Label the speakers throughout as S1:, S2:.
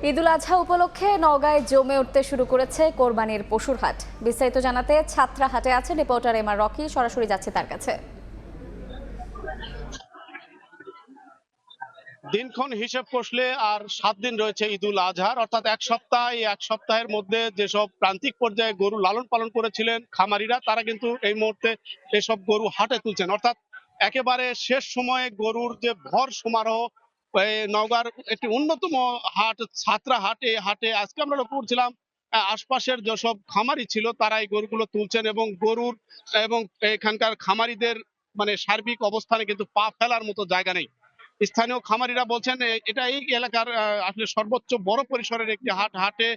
S1: ঈদুল আজহা উপলক্ষে নওগাঁয় জমে উঠতে শুরু করেছে কোরবানির পশুর হাট। বিস্তারিত জানাতে ছাত্রা হাটে আছে রিপোর্টার এম আর রকি, সরাসরি যাচ্ছে তার কাছে।
S2: দিনক্ষণ হিসেব কষলে আর 7 দিন রয়েছে ঈদুল আজহার, অর্থাৎ এক সপ্তাহ। এই এক সপ্তাহের মধ্যে যেসব প্রান্তিক পর্যায়ে গরু লালন পালন করেছিলেন খামারিরা, তারা কিন্তু এই মুহূর্তে এসব গরু হাটে তুলছেন। অর্থাৎ একেবারে শেষ সময়ে গরুর যে ভর সমারোহ, নওগাঁর একটি অন্যতম হাট ছাত্রা হাট। এই হাটে আজকে আমরা লক্ষ্য করছিলাম আশপাশের যেসব খামারি ছিল তারা এই গরুগুলো তুলছেন, এবং গরুর এবং এখানকার খামারিদের মানে সার্বিক অবস্থানে কিন্তু পা ফেলার মতো জায়গা নেই। স্থানীয় খামারিরা বলছেন এটা এই এলাকার আসলে সর্বোচ্চ বড় পরিসরের একটি হাট। হাটে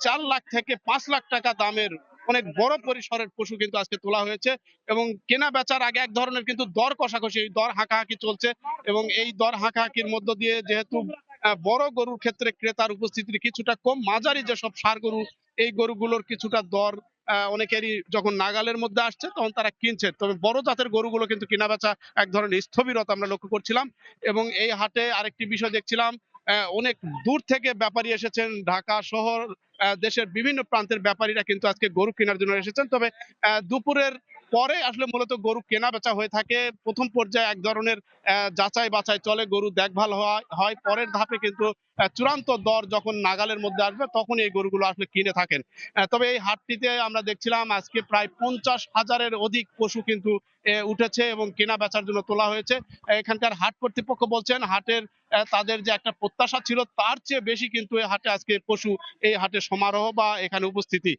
S2: 4 লাখ থেকে 5 লাখ টাকা দামের অনেক বড় পরিসরের পশু কিন্তু আজকে তোলা হয়েছে, এবং কেনা বেচার আগে এক ধরনের কিন্তু দর কষাকষি, এই দর হাঁকাহাঁকি চলছে। এবং এই দর হাঁকাহাঁকির মধ্য দিয়ে যেহেতু বড় গরুর ক্ষেত্রে ক্রেতার উপস্থিতি কিছুটা কম, মাঝারি যেসব ষাঁড় গরু, এই গরুগুলোর কিছুটা দর অনেকেরই যখন নাগালের মধ্যে আসছে তখন তারা কিনছে। তবে বড় জাতের গরুগুলো কিন্তু কেনা বেচা এক ধরনের স্থবিরতা আমরা লক্ষ্য করছিলাম। এবং এই হাটে আরেকটি বিষয় দেখছিলাম, অনেক দূর থেকে ব্যাপারী এসেছেন, ঢাকা শহর দেশের বিভিন্ন প্রান্তের ব্যাপারীরা কিন্তু আজকে গরু কেনার জন্য এসেছেন। তবে দুপুরের পরে আসলে মূলত গরু কেনা বেচা হয়ে থাকে। প্রথম পর্যায়ে এক ধরনের যাচাই বাছাই চলে, গরু দেখভাল হয়। পরের ধাপে কিন্তু চূড়ান্ত দর যখন নাগালের মধ্যে আসবে তখন এই গরুগুলো আসলে কিনে থাকেন। তবে এই হাটটিতে আমরা দেখছিলাম আজকে প্রায় 50,000-এর অধিক পশু কিন্তু উঠেছে এবং কেনা বেচার জন্য তোলা হয়েছে। এখানকার হাট কর্তৃপক্ষ বলছেন হাটের তাদের যে একটা প্রত্যাশা ছিল তার চেয়ে বেশি কিন্তু এই হাটে আজকে পশু, এই হাটে সমারোহ বা এখানে উপস্থিতি।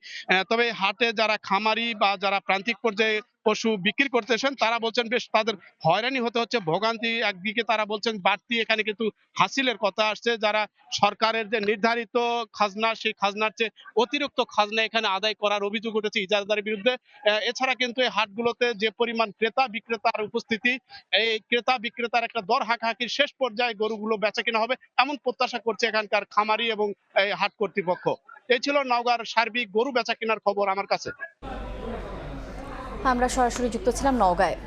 S2: তবে হাটে যারা খামারি বা যারা প্রান্তিক পর্যায়ে পশু বিক্রি করতেছেন তারা বলছেন বেশ তাদের হয়রানি হতে হচ্ছে, ভোগান্তি। একদিকে তারা বলছেন বাড়তি এখানে কিন্তু হাসিলের কথা আসছে, যারা সরকারের যে নির্ধারিত খাজনা, সেই খাজনার চেয়ে অতিরিক্ত খাজনা এখানে আদায় করার অভিযোগ উঠেছে ইজারাদারের বিরুদ্ধে। এছাড়া কিন্তু এই হাটগুলোতে যে পরিমাণ ক্রেতা বিক্রেতার উপস্থিতি, এই ক্রেতা বিক্রেতার একটা দর হাঁকাহাঁকির শেষ পর্যায়ে গরুগুলো বেচা কেনা হবে এমন প্রত্যাশা করছে এখানকার খামারি এবং এই হাট কর্তৃপক্ষ। এই ছিল নওগাঁর সার্বিক গরু বেচা কেনার খবর আমার কাছে।
S1: আমরা সরাসরি যুক্ত ছিলাম নওগাঁয়।